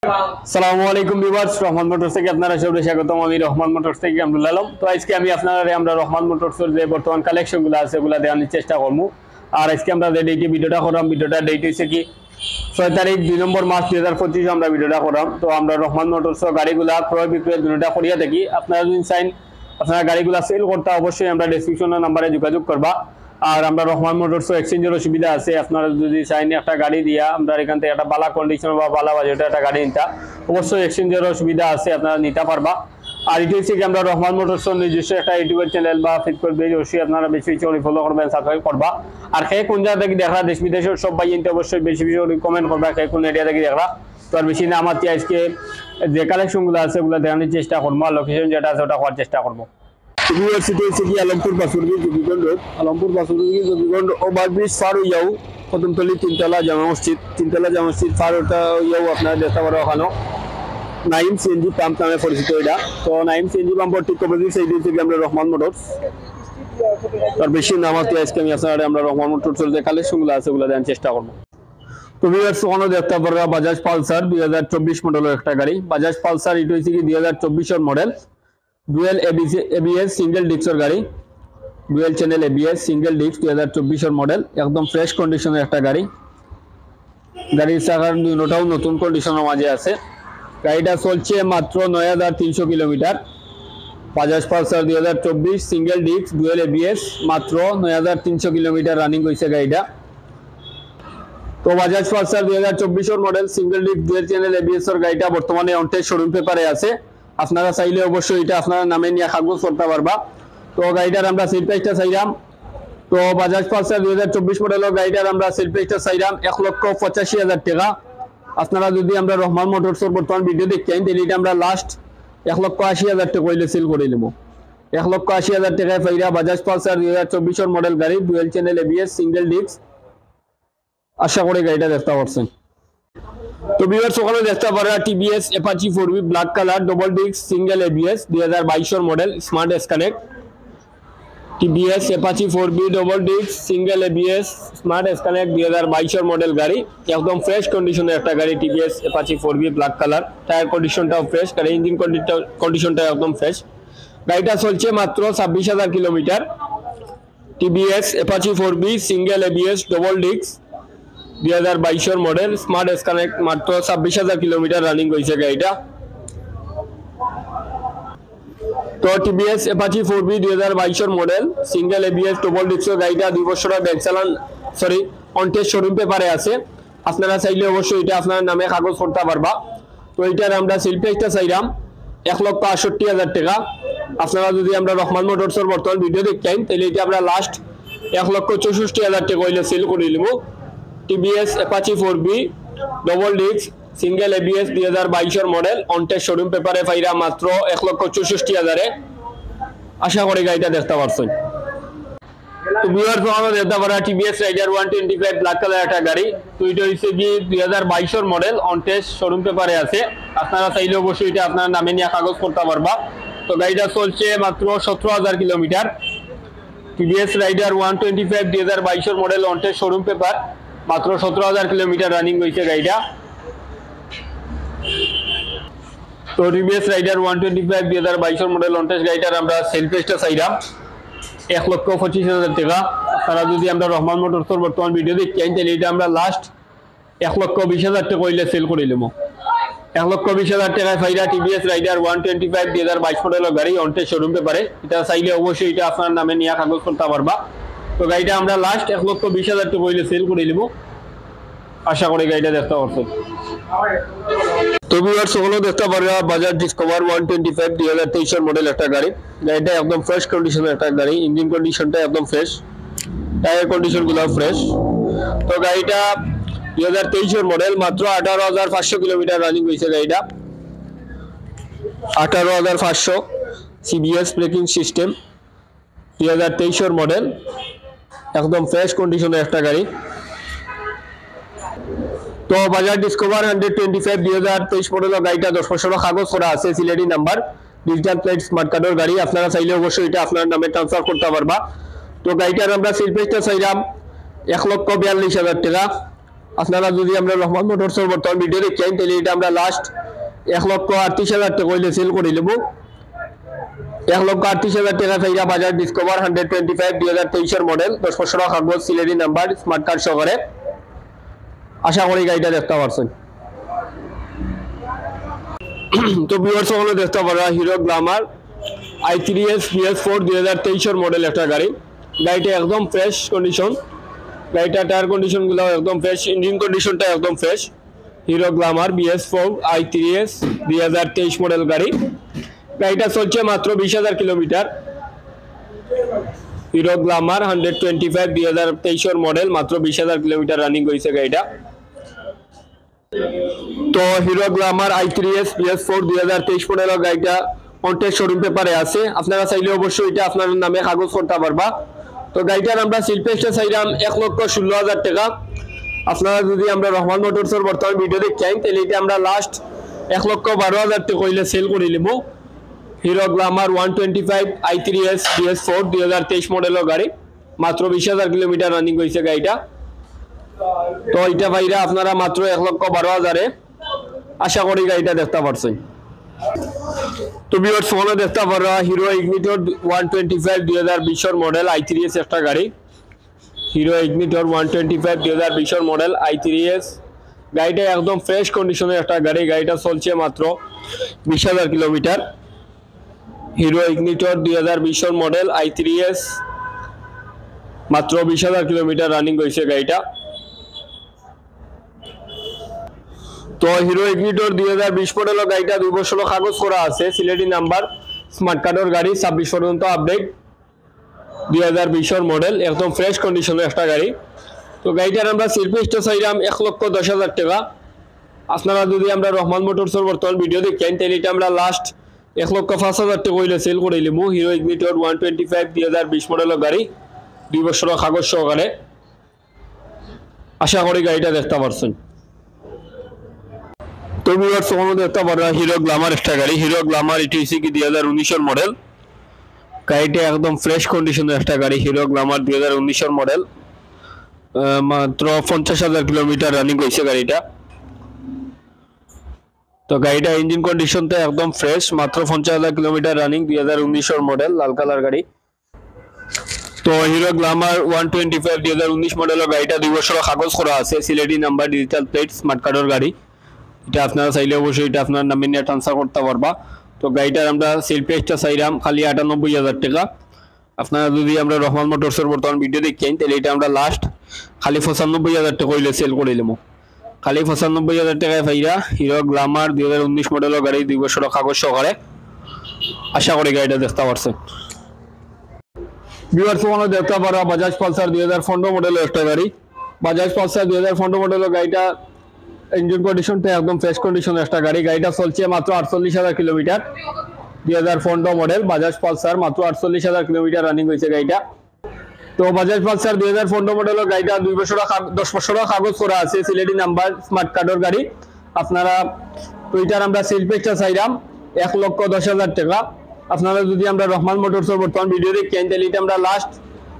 আসসালামু আলাইকুম viewers, Rahman motors থেকে আপনারা সবাই স্বাগতম। আমি রহমান মোটরস থেকে আব্দুল আলম। তো আজকে আমি আমরা রহমান মোটরসের যে বর্তমান কালেকশনগুলো আছে ওগুলো দেখানোর চেষ্টা করবো। আর আজকে আমরা যে ডেটে ভিডিওটা করলাম, ভিডিওটা ডেট হয়েছে কি 6 তারিখ 2 নম্বর মার্চ 2025 আমরা ভিডিওটা করলাম। তো আমরা রহমান মোটরসের গাড়িগুলা ক্রয় বিক্রয় দুটোটা করিয়া থাকি। আপনারা যদি চাইন আপনারা গাড়িগুলা সেল করতে অবশ্যই আমরা ডেসক্রিপশনের নাম্বারে যোগাযোগ করবা। আর আমরা রহমান মোটরস এক্সচেঞ্জের সুবিধা আছে। আপনারা যদি চাইন একটা গাড়ি দিয়া আমরা এখান থেকে একটা বালা কন্ডিশন বা বালা বাজেটে একটা গাড়ি নিতে অবশ্যই এক্সচেঞ্জের সুবিধা আছে, আপনারা নিতে পারবা। আর এটি হচ্ছে কি আমরা রহমান মোটরস নিজস্ব একটা ইউটিউবের চ্যানেল বা ফেসবুক পেজ অবশ্যই আপনারা বেশি বেশি করে ফলো করবেন, সাবস্ক্রাইব করবা। আর কে কোন জায়গা থেকে দেখা দেশ বিদেশের সব ভাই এনতে অবশ্যই বেশি বেশি করে কমেন্ট করবা কে কোন এরিয়া থেকে দেখা। তো আর বেশি না, আমার আজকে যে কালেকশনগুলো আছে ওগুলো দেখানোর চেষ্টা করবো, আর লোকেশন যেটা আছে ওটা হওয়ার চেষ্টা করবো। ইউনিভার্সিটি হচ্ছে কি আলমপুর বাসুরগি জবিগঞ্জ রোড, আলমপুর বাসুরগি জবিগঞ্জ ওভারব্রিজ পার হইয়াও কদমতলি তিনতলা জামা মসজিদ পার ওটা হইয়াও আপনারা দেখতে পারো ওখানে নাইম সিএনজি পাম্প নামে পরিচিত এটা। তো নাইম সিএনজি পাম্প ঠিক অপোজিট সাইডে থেকে আমরা রহমান মোটরস। তার বেশি নাম আছে আজকে আমরা রহমান মোটরসের যে কালেকশনগুলো আছে ওগুলো দেওয়ার চেষ্টা করবো। তো ভিউয়ার্স ওখানে দেখতে পারো বাজাজ পালসার 2024 মডেলের একটা গাড়ি। বাজাজ পালসার এটা হচ্ছে কি 2024 মডেল, ডুয়েল এবিএস সিঙ্গেল ডিস্কের গাড়ি, dual channel ABS single disk 2024 model, একদম ফ্রেশ কন্ডিশনের একটা গাড়ি। গাড়ির চাকার দুটোটাও নতুন কন্ডিশনের মাঝে আছে। গাড়িটা চলছে মাত্র 9300 kilometre. Bajaj Pulsar 2024 single disc dual ABS, মাত্র 9300 কিলোমিটার রানিং হয়েছে গাড়িটা। তো Bajaj Pulsar 2024 model single disc dual channel ABS এর গাড়িটা বর্তমানে অনটেস্ট শোরুম পেপারে আছে। আপনারা চাইলে অবশ্যই এটা আপনারা নামে নিয়ে কাগজ করতে পারবা। তো গাড়িটার আমরা সেল প্রাইসটা চাইলাম, তো বাজাজ পালসার 2024 মডেলের গাড়িটার আমরা সেল প্রাইসটা চাইলাম 1,85,000 টাকা। আপনারা যদি আমরা রহমান মোটরসের বর্তমান ভিডিও দেখেন তাহলে এটা আমরা লাস্ট 1,80,000 টাকা কইলে সেল করে নেব। 1,80,000 টাকায় পাইরা বাজাজ পালসার 2024 মডেল গাড়ি, dual channel ABS single disc. আশা করি গাড়িটা দেখতে পাচ্ছেন। তো ভিউয়ার্স ওখানে দেখতে পারা TVS Apache 4V black colour double disc single ABS 2022 model smart S connect. TVS Apache 4V double disc single ABS smart S connect 2022 model গাড়ি, একদম ফ্রেশ কন্ডিশনের একটা গাড়ি। TVS Apache 4V black colour, tyre কন্ডিশনটাও ফ্রেশ, গাড়ি ইঞ্জিন কন্ডিশনটা একদম ফ্রেশ। গাড়িটা চলছে মাত্র 26,000 kilometre. TVS Apache 4V single ABS double disc 2022 model smart S connect, মাত্র 26,000 কিলোমিটার রানিং হয়েছে গাড়িটা। তো TVS Apache 4V 2022 model single ABS double ডিস্কের গাড়িটা 2 বছরের ব্যাংক চালান অনটেস্ট শোরুম পেপারে আছে। আপনারা চাইলে অবশ্যই এটা আপনার নামে কাগজ করতে পারবা। তো এটার আমরা সেল প্রাইসটা চাইলাম 1,68,000 টাকা। আপনারা যদি আমরা রহমান মোটরসের বর্তমান ভিডিও দেখতেন তাহলে এটা আমরা লাস্ট 1,64,000 টাকা হইলে সেল করে নেব। TVS Apache 4V double disc single ABS 2022 model on test showroom পেপারে পাইরা মাত্র 1,64,000। আশা করি গাড়িটা দেখতে পারছেন। তো ভিউয়ার্স আমরা দেখতে পারা টিভিএস রাইডার 125 ব্ল্যাক কালার একটা গাড়ি। তো এটা হচ্ছে কি 2022 মডেল অনটেস্ট শোরুম পেপারে আছে। আপনারা চাইলে অবশ্যই এটা আপনার নামে নিয়ে কাগজ করতে পারবা। তো গাড়িটা চলছে মাত্র 17,000 kilometre. TVS Raider 125 2022 model on test showroom paper, মাত্র 17,000 কিলোমিটার রানিং হয়েছে গাড়িটা। তো টিভিএস রাইডার 125 2022 মডেল অনটেস্ট গাড়িটার আমরা সেল প্রাইসটা চাইলাম 1,25,000 টাকা। আপনারা যদি আমরা রহমান মোটরসের বর্তমান ভিডিও দেখেন তাহলে এটা আমরা লাস্ট 1,20,000 টাকা হইলে সেল করে নেব। 1,20,000 টাকায় ফাইরা টিভিএস রাইডার 125 2022 মডেলের গাড়ি অনটেস্ট শোরুম পেপারে। এটা চাইলে অবশ্যই এটা আপনার নামে নিয়ে কাগজ করতে পারবা। তো গাড়িটা আমরা লাস্ট 1,20,000 টাকা হইলে সেল করে নেব। আশা করি গাড়িটা দেখতে পারছেন। তো ভিউয়ার্স ওগুলো দেখতে পারবা বাজাজ ডিসকভার 125 2023 মডেল একটা গাড়ি। গাড়িটা একদম ফ্রেশ কন্ডিশনের একটা গাড়ি, ইঞ্জিন কন্ডিশনটা একদম ফ্রেশ, টায়ার কন্ডিশনগুলো ফ্রেশ। তো গাড়িটা 2023 মডেল, মাত্র 18,500 কিলোমিটার রানিং হয়েছে গাড়িটা। 18,500 সিবিএস ব্রেকিং সিস্টেম 2023 মডেল, একদম ফ্রেশ কন্ডিশনের একটা গাড়ি। তো বাজাজ ডিসকভার 125 2023 মডেলের গাড়িটা 10 বছরের কাগজ করা আছে, Sylheti number, digital plate smart কার্ডের গাড়ি। আপনারা চাইলে অবশ্যই এটা আপনার নামে ট্রান্সফার করতে পারবা। তো গাড়িটার আমরা সেল প্রাইসটা চাইলাম 1,42,000 টাকা। আপনারা যদি আমরা রহমান মোটরসের বর্তমান ভিডিও দেখেন তাহলে এটা আমরা লাস্ট 1,38,000 টাকা হইলে সেল করে নেব। 1,38,000 টাকা পাইরা বাজাজ ডিসকভার 125 2023 মডেল 10 বছর কাগজ সিলেরি নাম্বার স্মার্ট কার্ড সহকারে। আশা করি গাড়িটা দেখতে পারছেন। তো ভিউয়ার্স সকলে দেখতে পারা hero Glamour i3s BS4 2023 model একটা গাড়ি। গাড়িটা একদম ফ্রেশ কন্ডিশন, গাড়িটা টায়ার কন্ডিশন গুলো একদম ফ্রেশ, ইঞ্জিন কন্ডিশনটা একদম fresh. Hero Glamour BS4 i3s 2023 model গাড়ি। গাড়িটা চলছে মাত্র 20,000 কিলোমিটার। হিরো গ্ল্যামার 125 2023 মডেল, মাত্র 20,000 কিলোমিটার রানিং হয়েছে গাড়িটা। তো হিরো গ্ল্যামার i3s BS4 2023 মডেলের গাড়িটা কন্টেস্ট শোরুম পেপারে আছে, আপনারা চাইলে অবশ্যই এটা আপনার নামে কাগজ করতে পারবা। তো গাড়িটার আমরা সিলপেস্টে চাইলাম 1,16,000 টাকা। আপনারা যদি আমরা রহমান মোটরসের বর্তমান ভিডিও দেখেন তাহলে এটা আমরা লাস্ট 1,12,000 টাকা হইলে সেল করে নেব। হিরো গ্ল্যামার 125 i3s BS4 2023 মডেলের গাড়ি, মাত্র 20,000 কিলোমিটার রানিং হয়েছে গাড়িটা। তো এটা ভাইরা আপনারা মাত্র 1,12,000 আশা করি গাড়িটা দেখতে পারছেন। তো ভিউয়ার্স ফোনে দেখতে পারা হিরো ইগনিটর 125 2020 মডেল i3s একটা গাড়ি। হিরো ইগনিটর 125 2020 মডেল i3s গাড়িটা একদম ফ্রেশ কন্ডিশনের একটা গাড়ি। গাড়িটা চলছে মাত্র 20,000 kilometre. Hero ignitor 2020 model i3s মাত্র 20,000 কিলোমিটার রানিং হয়েছে গাড়িটা। তো হিরো ইগনিটর 2020 মডেলের গাড়িটা 2 বছর কাগজ করা আছে, সিলেটি নাম্বার স্মার্ট কার্ডের গাড়ি, 26 পর্যন্ত আপডেট। 2020 মডেল একদম ফ্রেশ কন্ডিশনের একটা গাড়ি। তো গাড়িটার আমরা সিলপেস্টে চাইলাম 1,10,000 টাকা। আপনারা যদি আমরা রহমান মোটরসের বর্তমান ভিডিও দেখেন তাহলে এটা আমরা লাস্ট 1,05,000 টাকা হইলে সেল করে নিব। হিরো ইগনিটর 125 2020 মডেলের গাড়ি, 2 বছর কাগজ সহকারে। আশা করি গাড়িটা দেখতে পারছেন। তো ভিউয়ার্স তোমরা দেখতে পারো হিরো গ্ল্যামার একটা গাড়ি। হিরো গ্ল্যামার এটি হচ্ছে কি 2019 মডেল। গাড়িটা একদম ফ্রেশ কন্ডিশনের একটা গাড়ি। হিরো গ্ল্যামার 2019 মডেল, মাত্র 50,000 কিলোমিটার রানিং হয়েছে গাড়িটা। তো গাড়িটা ইঞ্জিন কন্ডিশনটা একদম ফ্রেশ, মাত্র 50,000 কিলোমিটার রানিং, 2019 মডেল, লাল কালার গাড়ি। তো হিরো গ্ল্যামার 125 2019 মডেলের গাড়িটা 2 বছর কাগজ করা আছে, Sylheti number, digital plate, smart কার্ডের গাড়ি। এটা আপনারা চাইলে অবশ্যই এটা আপনার নামে নিয়ে ট্রান্সফার করতে পারবা। তো গাড়িটার আমরা সেল প্রাইসটা চাইলাম খালি 98,000 টাকা। আপনারা যদি আমরা রহমান মোটরসের বর্তমান ভিডিও দেখেন তাহলে এটা আমরা লাস্ট খালি 95,000 টাকা হইলে সেল করে নেব। খালি 95,000 টাকায় পাইরা হিরো গ্ল্যামার 2019 মডেলের গাড়ি, 2 বছর কাগজ সহকারে। আশা করি গাড়িটা দেখতে পারছেন। ভিউয়ার্স তোমরা দেখতে পারো বাজাজ পালসার 2015 মডেলের একটা গাড়ি। বাজাজ পালসার 2015 মডেলের গাড়িটা ইঞ্জিন কন্ডিশনটা একদম ফ্রেশ কন্ডিশনের একটা গাড়ি। গাড়িটা চলছে মাত্র 48,000 কিলোমিটার। 2015 মডেল বাজাজ পালসার, মাত্র 48,000 কিলোমিটার রানিং হয়েছে গাড়িটা। তো বাজাজ পালসার 2015 মডেলের গাড়িটা 2 বছর 10 বছর কাগজ করা আছে, সিলেটি নাম্বার, স্মার্ট কার্ডের গাড়ি। আপনারা তো এটার আমরা সেল প্রাইসটা চাইলাম 1,10,000 টাকা। আপনারা যদি আমরা রহমান মোটরসের বর্তমান ভিডিও দেখেন তাহলে এটা আমরা লাস্ট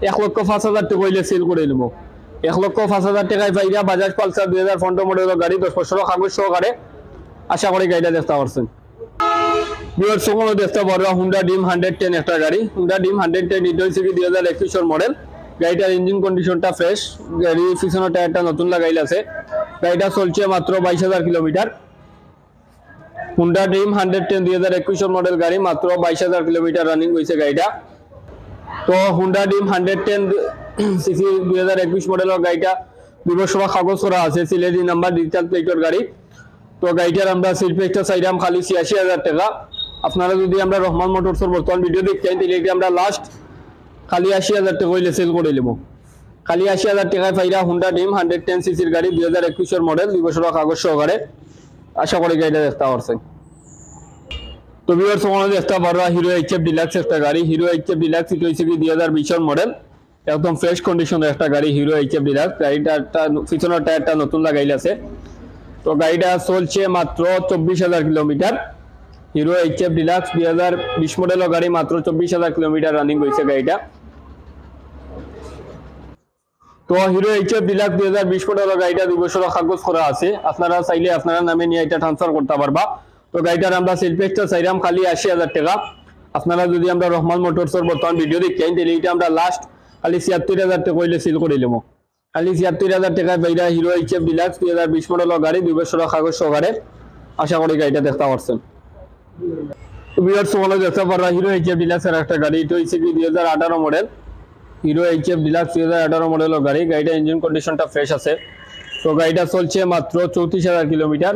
1,05,000 টাকা হইলে সেল করে নেব। 1,05,000 টাকায় পাইরা বাজাজ পালসার 2015 মডেলের গাড়ি, 10 বছর কাগজ সহকারে। আশা করি গাড়িটা দেখতে পারছেন। ভিউয়ার্স তোমরা দেখতে পারো হুন্ডা ড্রিম 110 একটা গাড়ি। হুন্ডা ড্রিম 110 এটা হচ্ছে কি 2021 মডেল। গাড়িটার ইঞ্জিন কন্ডিশনটা ফ্রেশ, গাড়ির পিছনের টায়ারটা নতুন লাগাইল আছে। গাড়িটা চলছে মাত্র 22,000 কিলোমিটার। হুন্ডা ড্রিম 110 2021 মডেল গাড়ি, মাত্র 22,000 কিলোমিটার রানিং হয়েছে গাড়িটা। তো হুন্ডা ড্রিম 110 সিসি 2021 মডেলের গাড়িটা 2 বছর কাগজ করা আছে, সিলেটি নাম্বার, ডিজিটাল প্লেটের গাড়ি। তো গাড়িটার আমরা সেল প্রাইসটা চাইলাম খালি 86,000 টাকা। আপনারা যদি আমরা রহমান মোটরসের বর্তমান ভিডিও দেখতেন তাহলে এটা আমরা লাস্ট খালি 80,000 টাকা হইলে সেল করে নেব। খালি 80,000 টাকায় পাইরা হুন্ডা ড্রিম 110 সিসির গাড়ি, 2021 মডেল, 2 বছর কাগজ সহকারে। আশা করি গাড়িটা দেখতে পারছেন। তো ভিউয়ার্স তোমরা দেখতে পারো হিরো এইচএফ ডিলাক্স একটা গাড়ি। হিরো এইচএফ ডিলাক্স এটা হচ্ছে কি 2020 মডেল, একদম ফ্রেশ কন্ডিশনের একটা গাড়ি। হিরো এইচএফ ডিলাক্স গাড়িটা পিছনের টায়ারটা নতুন লাগাইল আছে। তো গাড়িটা চলছে মাত্র 24,000 কিলোমিটার। হিরো এইচএফ ডিলাক্স 2020 মডেলের গাড়ি, মাত্র 24,000 কিলোমিটার রানিং হয়েছে গাড়িটা। তো তো হিরো এইচএফ ডিলাক্স 2020 মডেলের গাড়িটা 2 বছরের কাগজ করা আছে, আপনারা চাইলে আপনারা নামে নিয়ে এটা ট্রান্সফার করতে পারবা। তো গাড়িটার আমরা সেল প্রাইসটা চাইলাম খালি 80,000 টাকা। আপনারা যদি আমরা রহমান মোটরসের বর্তমান ভিডিও দেখেন তাহলে এটা আমরা লাস্ট খালি 76,000 টাকা কইলে সেল করে দিলাম। খালি 76,000 টাকায় বাইরা হিরো এইচএফ ডিলাক্স 2020 মডেলের গাড়ি 2 বছরের কাগজ সহকারে। আশা করি গাড়িটা দেখতে পারছেন। তো ভিউয়ার্স তোমরা দেখতে পারবা হিরো এইচএফ ডিলাক্সের একটা গাড়ি, এটা হচ্ছে কি 2018 মডেল হিরো এইচএফ ডিলাক্স 2018 মডেলের গাড়ি। গাড়িটা ইঞ্জিন কন্ডিশনটা ফ্রেশ আছে। তো গাড়িটা চলছে মাত্র 34,000 kilometre.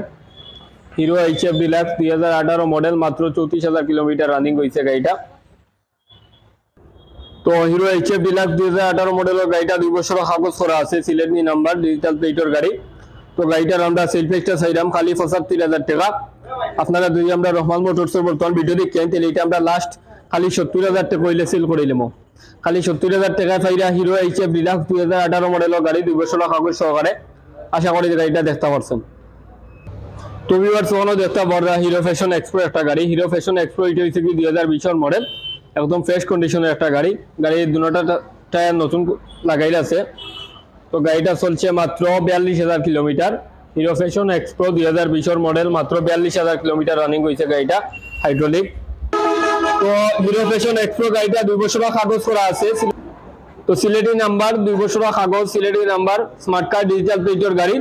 Hero HF deluxe 2018 model, মাত্র 34,000 কিলোমিটার রানিং হয়েছে গাড়িটা। তো হিরো এইচএফ ডিলাক্স 2018 মডেলের গাড়িটা 2 বছরের কাগজ করা আছে, সিলেটি নাম্বার, ডিজিটাল প্লেটের গাড়ি। তো গাড়িটার আমরা সেল প্রাইসটা চাইলাম খালি 75,000 টাকা। আপনারা যদি আমরা রহমান মোটরসের বর্তমান ভিডিও দেখেন তাহলে এটা আমরা লাস্ট খালি 70,000 টাকা কইলে সেল করে দিলাম। খালি 70,000 টাকায় পাইরা হিরো এইচএফ ডিলাক্স 2018 মডেলের গাড়ি 2 বছরের কাগজ সহকারে। আশা করি গাড়িটা দেখতে পারছেন। তো ভিউয়ার্স ওখানে দেখতে পারবা হিরো ফ্যাশন এক্সপ্রো একটা গাড়ি। হিরো ফ্যাশন এক্সপ্রো এটা হচ্ছে কি 2020 মডেল, একদম ফ্রেশ কন্ডিশনের একটা গাড়ি। গাড়ির দুটোটা টায়ার নতুন লাগাইল আছে। তো গাড়িটা চলছে মাত্র 42,000 kilometre. Hero fashion Expro 2020 model, মাত্র 42,000 কিলোমিটার রানিং হয়েছে গাড়িটা, হাইড্রোলিক। তো হিরো ফ্যাশন এক্সপ্রো গাড়িটা 2 বছরের কাগজ করা আছে। তো সিলেটি নাম্বার, 2 বছরের কাগজ, Sylheti number, smart card, digital প্লেটের গাড়ি।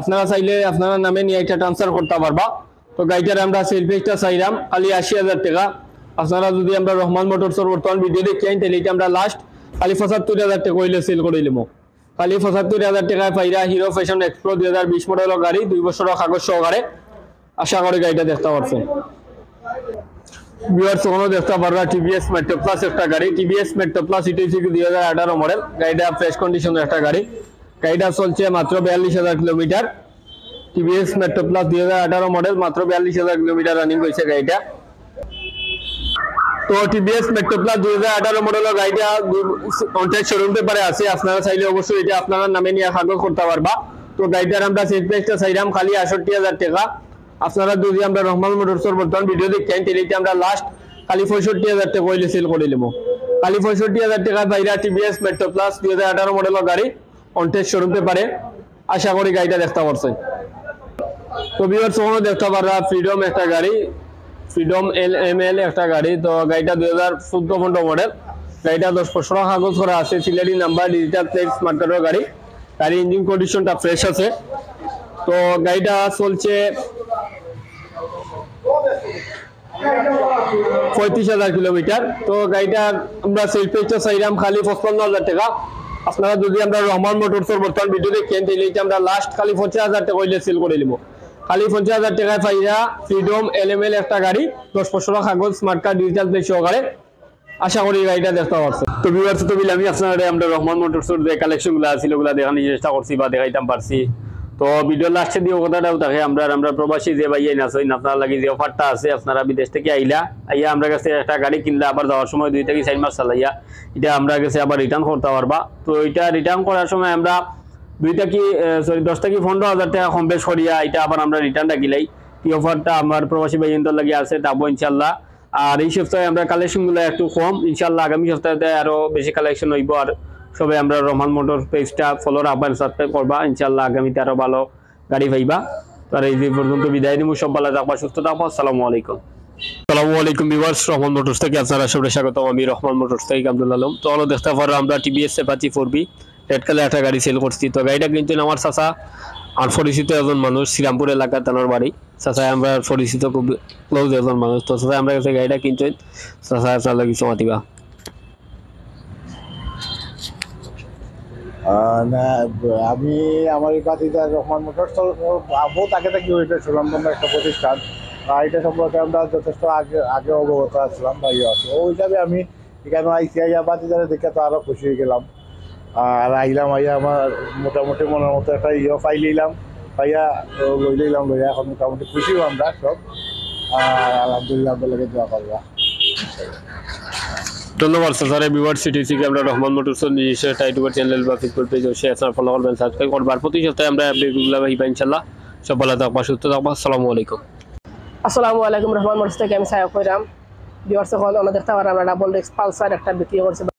আপনারা চাইলে আপনারা নামে নিয়ে এটা ট্রান্সফার করতে পারবা। তো গাড়িটার আমরা সেল প্রাইসটা চাইলাম খালি 80,000 টাকা। আপনারা যদি আমরা রহমান মোটরসের বর্তমান ভিডিও দেখেন তাহলে এটা আমরা লাস্ট খালি 75,000 টাকা কইলে সেল করে দিলাম। খালি 75,000 টাকায় পাইরা হিরো ফ্যাশন এক্সপ্রো 2020 মডেলের গাড়ি 2 বছরের কাগজ সহকারে। আশা করি গাড়িটা দেখতে পারছেন। ভিউয়ার্স ওখানে দেখতে পারবা টিভিএস মেট্রো প্লাস একটা গাড়ি। টিভিএস মেট্রো প্লাস এটা হচ্ছে 2018 মডেল। গাড়িটা ফ্রেশ কন্ডিশনের একটা গাড়ি। গাড়িটা চলছে মাত্র 42,000 kilometre. TVS metro plus 2018 model, মাত্র 42,000 কিলোমিটার রানিং হয়েছে গাড়িটা। তো টিভিএস মেট্রো প্লাস 2018 মডেলের গাড়িটা কন্ট্রাক্ট শোরুম পেপারে আছে, আপনারা চাইলে অবশ্যই এটা আপনারা নামে নিয়ে কাগজ করতে পারবা। তো গাড়িটার আমরা সেল প্রাইসটা চাইলাম খালি 68,000 টাকা। আপনারা যদি আমরা রহমান মোটরসের বর্তমান ভিডিও দেখেন তাহলে এটা আমরা লাস্ট খালি 65,000 টাকা কইলে সেল করে দিলাম। খালি 65,000 টাকা বাইরা টিভিএস মেট্রো প্লাস 2018 মডেলের গাড়ি কন্ট্রাক্ট শোরুম পেপারে। আশা করি গাড়িটা দেখতে পারছেন। তো ভিউয়ার্স ওখানে দেখতে পারবা ফ্রিডম একটা গাড়ি, ফ্রিডম LML একটা গাড়ি। তো গাড়িটা 2014 মডেল। গাড়িটা 10 বছরের কাগজ করা আছে, Sylheti number, digital plate, smart কার্ডের গাড়ি। গাড়ির ইঞ্জিন কন্ডিশনটা ফ্রেশ আছে। তো গাড়িটা চলছে 35,000 কিলোমিটার। তো গাড়িটার আমরা সেল প্রাইসটা চাইলাম খালি 55,000 টাকা। আপনারা যদি আমরা রহমান মোটরসের বর্তমান ভিডিও দেখেন তাহলে এটা আমরা লাস্ট খালি 50,000 টাকা কইলে সেল করে দিব। খালি 50,000 টাকায় পাইরা ফ্রিডম LML একটা গাড়ি, 10 বছরের কাগজ, স্মার্ট কার্ড, ডিজিটাল প্লেট সহকারে। আশা করি গাড়িটা দেখতে পারছেন। তো ভিউয়ার্স তো আমি আপনারা আমরা রহমান মোটরসের যে কালেকশনগুলো আছিল ওগুলা দেখানোর চেষ্টা করছি বা দেখাইতাম পারছি। তো ভিডিও লাস্টে দিয়ে কথাটাও থাকে আমরা প্রবাসী যে ভাই আছেন, আপনারা লাগি যে অফারটা আছে, আপনারা বিদেশ থেকে আইলা আমরা কাছে একটা গাড়ি কিনলে আবার যাওয়ার সময় 2 থেকে 4 মাস চালাইয়া এটা আমরা কাছে আবার রিটার্ন করতে পারবা। তো এটা রিটার্ন করার সময় আমরা 10 থেকে 15,000 টাকা কম বেশ করিয়া এটা আবার আমরা রিটার্নটা গিলাই। এই অফারটা আমার প্রবাসী ভাইয়ের লাগে আছে, তাবো ইনশাল্লাহ। আর এই সপ্তাহে আমরা কালেকশনগুলো একটু কম, ইনশাল্লাহ আগামী সপ্তাহে আরো বেশি কালেকশন হইব। আর সবাই আমরা রহমান মোটর পেজটা ফলো রাখবেন, সাবস্ক্রাইব করবা, ইনশাল্লাহ আগামীতে আরো ভালো গাড়ি পাইবা। তো আর এই যে পর্যন্ত বিদায় নিব, সব ভালো থাকবা, সুস্থ থাকবা। আসসালামু আলাইকুম। আসসালামু আলাইকুম ভিউয়ার্স, রহমান মোটরস থেকে আপনারা সবাই স্বাগত। আমি রহমান মোটরস থেকে আব্দুল আলম। তো আলো দেখতে পারো আমরা TVS Apache 4B red colour একটা গাড়ি সেল করছি। তো গাড়িটা কিন্তু আমার চাচা আর পরিচিত একজন মানুষ, শ্রীরামপুর এলাকার তানোর বাড়ি। চাচা আমরা পরিচিত, খুব ক্লোজ একজন মানুষ। তো চাচা আমরা কাছে গাড়িটা কিনছেন, চাচা আপনার কিছু মাতিবা। না আমি আমার এই পাতিটা রহমান মোটরস বহুত আগে থেকে ওইটা সুনামধন্য একটা প্রতিষ্ঠান। এটা সম্পর্কে আমরা যথেষ্ট আগে অবগত আসলাম বা আছে। ওই হিসাবে আমি এখানে আইসি আইয়া পাতিদারে দেখে তো আরও খুশি হয়ে গেলাম। আর আইলাম আইয়া আমার মোটামুটি মনের মতো একটা ফাইল নিলাম, পাইয়া লইলাম, লইয়া এখন মোটামুটি খুশিও আমরা সব। আর আলহামদুলিল্লাহ আপনাদেরকে দোয়া করবা। ধন্যবাদ স্যার। ভিউয়ার সিটি থেকে আমরা রহমান মোটরসের নিজস্ব একটা ইউটিউব চ্যানেল বা ফেসবুক পেজ অবশ্যই আপনারা ফলো করবেন, সাবস্ক্রাইব করবেন। প্রতি সপ্তাহে আমরা আপডেটগুলো পাইবা ইনশাআল্লাহ। সব ভালো থাকবা, সুস্থ থাকবা। আসসালামু আলাইকুম। আসসালামু আলাইকুম। রহমান মোটরস থেকে আমি সায়ক হইরাম। ভিউয়ার্স এখন আমরা দেখতে পারলাম আমরা ডাবল ডেক্স পালসার একটা বিক্রি করছি।